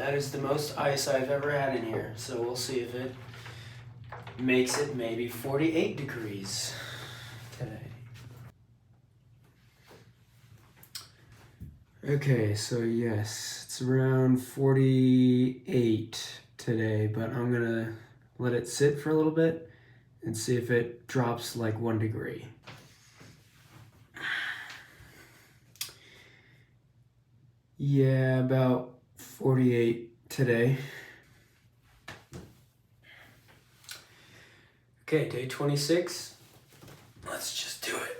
That is the most ice I've ever had in here, so we'll see if it makes it maybe 48 degrees today. Okay, so yes, it's around 48 today, but I'm gonna let it sit for a little bit and see if it drops like 1 degree. Yeah, about 48 today. Okay, day 26. Let's just do it.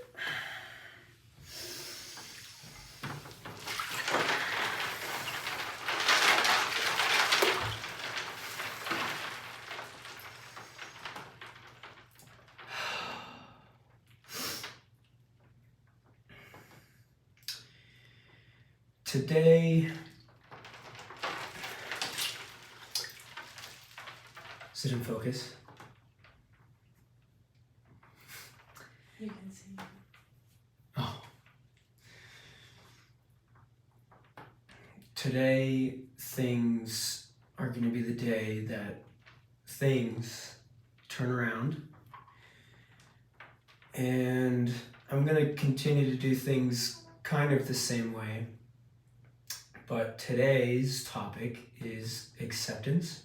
Today, is it in focus? You can see. Oh. Today, things are going to be the day that things turn around. And I'm going to continue to do things kind of the same way. But today's topic is acceptance.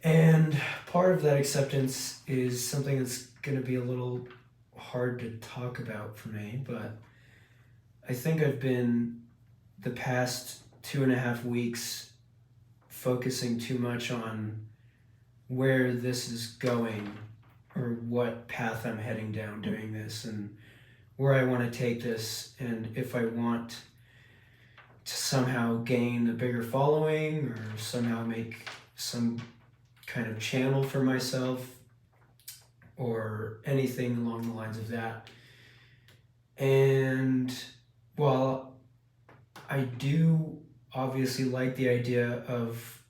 And part of that acceptance is something that's going to be a little hard to talk about for me, but I think I've been the past 2.5 weeks focusing too much on where this is going or what path I'm heading down doing this and where I want to take this, and if I want to somehow gain a bigger following or somehow make some kind of channel for myself or anything along the lines of that. And while I do obviously like the idea of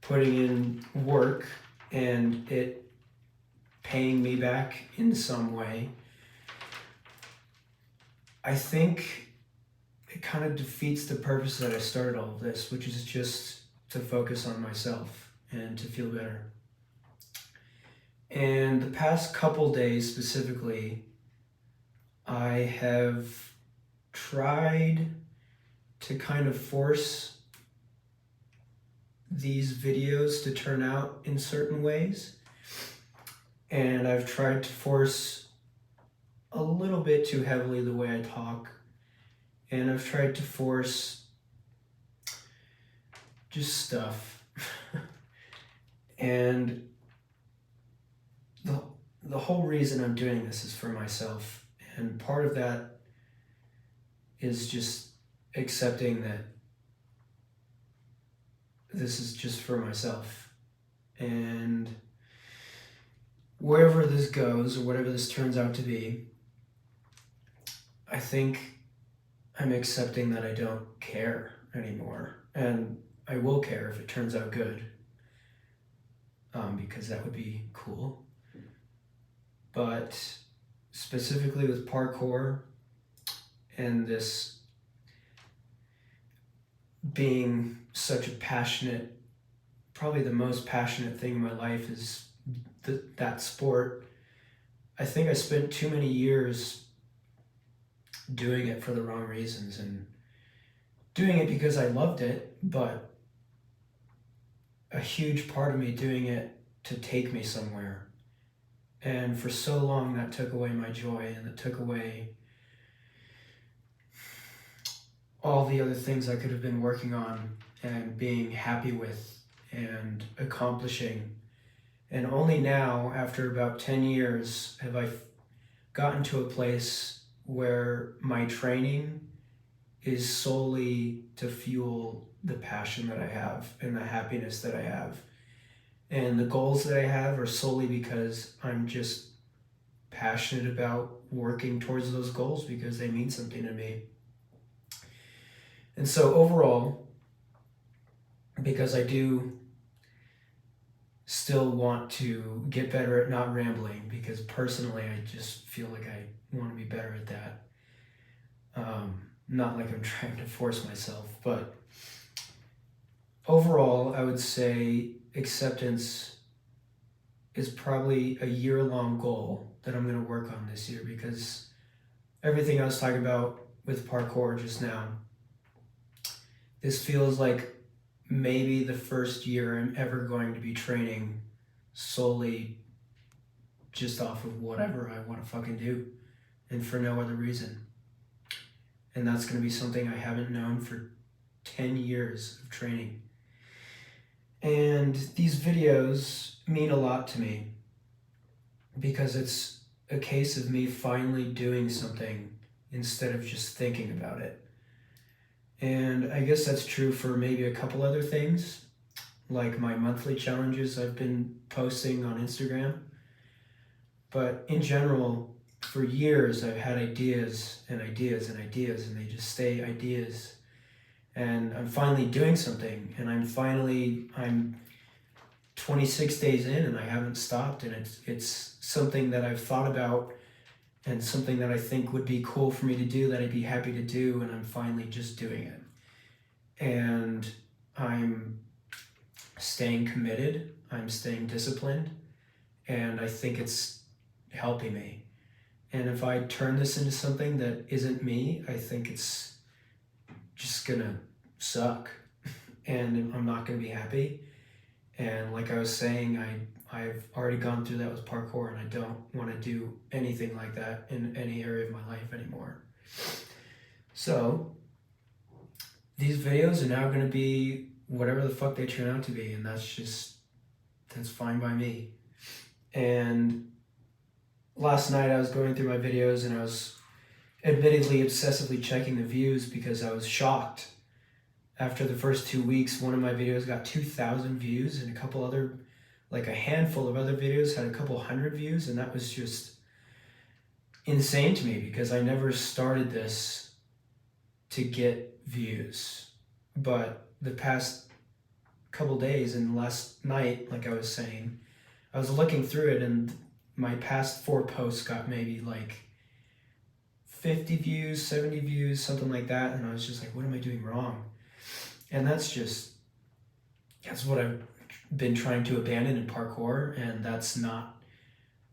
putting in work and it paying me back in some way, I think it kind of defeats the purpose that I started all of this, which is just to focus on myself and to feel better. And the past couple days specifically, I have tried to kind of force these videos to turn out in certain ways. And I've tried to force a little bit too heavily the way I talk. And I've tried to force just stuff. And the whole reason I'm doing this is for myself. And part of that is just accepting that this is just for myself. And wherever this goes, or whatever this turns out to be, I think I'm accepting that I don't care anymore. And I will care if it turns out good, because that would be cool. But specifically with parkour and this being such a passionate, probably the most passionate thing in my life is that sport. I think I spent too many years doing it for the wrong reasons and doing it because I loved it, but a huge part of me doing it to take me somewhere. And for so long that took away my joy, and it took away all the other things I could have been working on and being happy with and accomplishing. And only now, after about 10 years, have I gotten to a place where my training is solely to fuel the passion that I have and the happiness that I have. And the goals that I have are solely because I'm just passionate about working towards those goals because they mean something to me. And so overall, because I do still want to get better at not rambling, because personally I just feel like I want to be better at that. Not like I'm trying to force myself, but overall, I would say acceptance is probably a year-long goal that I'm going to work on this year, because everything I was talking about with parkour just now, this feels like maybe the first year I'm ever going to be training solely just off of whatever I want to fucking do and for no other reason. And that's going to be something I haven't known for 10 years of training. And these videos mean a lot to me because it's a case of me finally doing something instead of just thinking about it. And I guess that's true for maybe a couple other things, like my monthly challenges I've been posting on Instagram. But in general, for years I've had ideas and ideas and ideas, and they just stay ideas. And I'm finally doing something, and I'm 26 days in and I haven't stopped, and it's something that I've thought about and something that I think would be cool for me to do, that I'd be happy to do, and I'm finally just doing it. And I'm staying committed, I'm staying disciplined, and I think it's helping me. And if I turn this into something that isn't me, I think it's just gonna suck and I'm not gonna be happy. And like I was saying, I've already gone through that with parkour, and I don't want to do anything like that in any area of my life anymore. So these videos are now going to be whatever the fuck they turn out to be, and that's fine by me. And last night I was going through my videos, and I was admittedly obsessively checking the views because I was shocked. After the first 2 weeks, one of my videos got 2,000 views, and a handful of other videos had a couple hundred views, and that was just insane to me because I never started this to get views. But the past couple days and last night, like I was saying, I was looking through it, and my past 4 posts got maybe like 50 views, 70 views, something like that, and I was just like, what am I doing wrong? And that's what I've been trying to abandon in parkour, and that's not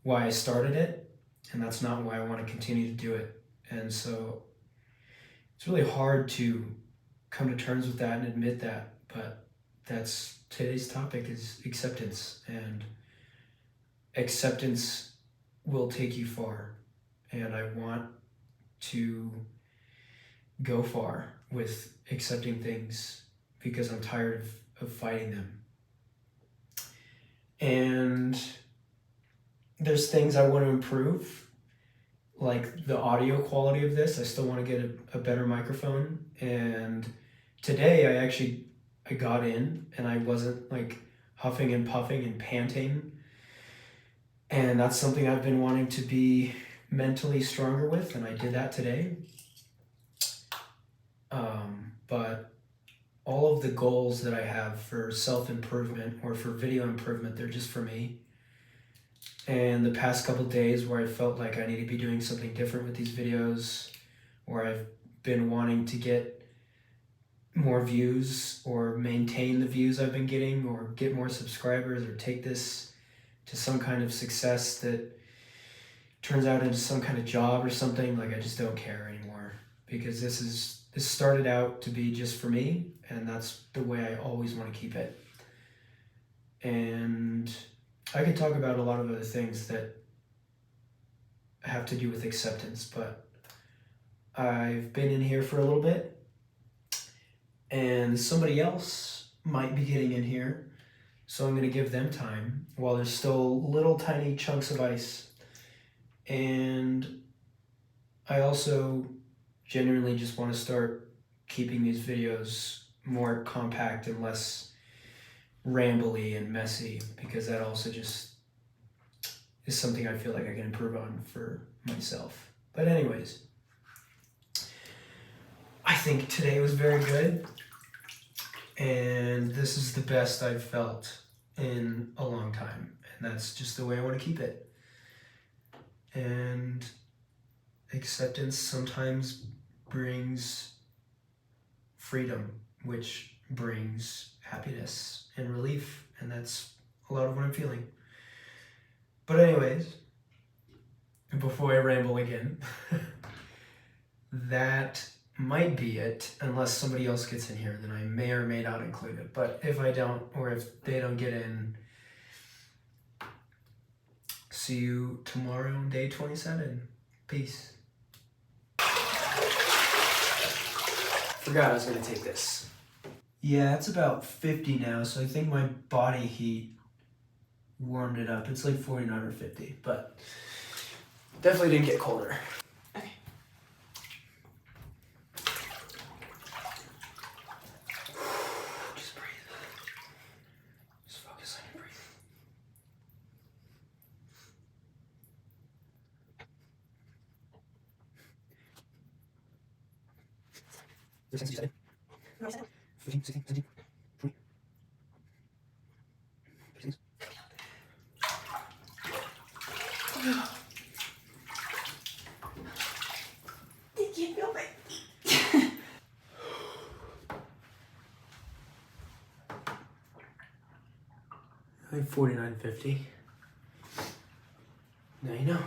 why I started it, and that's not why I want to continue to do it. And so it's really hard to come to terms with that and admit that, but that's today's topic, is acceptance, and acceptance will take you far, and I want to go far with accepting things because I'm tired of fighting them. And there's things I want to improve, like the audio quality of this. I still want to get a better microphone. And today I got in and I wasn't like huffing and puffing and panting. And that's something I've been wanting to be mentally stronger with, and I did that today. But all of the goals that I have for self-improvement or for video improvement, they're just for me. And the past couple days where I felt like I need to be doing something different with these videos, or I've been wanting to get more views or maintain the views I've been getting, or get more subscribers, or take this to some kind of success that turns out into some kind of job or something, like I just don't care anymore, because this started out to be just for me, and that's the way I always want to keep it. And I could talk about a lot of other things that have to do with acceptance, but I've been in here for a little bit, and somebody else might be getting in here, so I'm going to give them time while there's still little tiny chunks of ice. And I also genuinely just want to start keeping these videos more compact and less rambly and messy, because that also just is something I feel like I can improve on for myself. But anyways, I think today was very good, and this is the best I've felt in a long time, and that's just the way I want to keep it. And acceptance sometimes brings freedom, which brings happiness and relief, and that's a lot of what I'm feeling. But anyways, before I ramble again, that might be it, unless somebody else gets in here, then I may or may not include it. But if I don't, or if they don't get in, see you tomorrow, day 27. Peace. Forgot I was gonna take this. Yeah, it's about 50 now, so I think my body heat warmed it up. It's like 49 or 50, but definitely didn't get colder. Okay. Just breathe. Just focus on your breathing. Is there a sense you said? No, I said 15, 16, 17, 20. Please. Did you feel my Like 49.50. Now you know.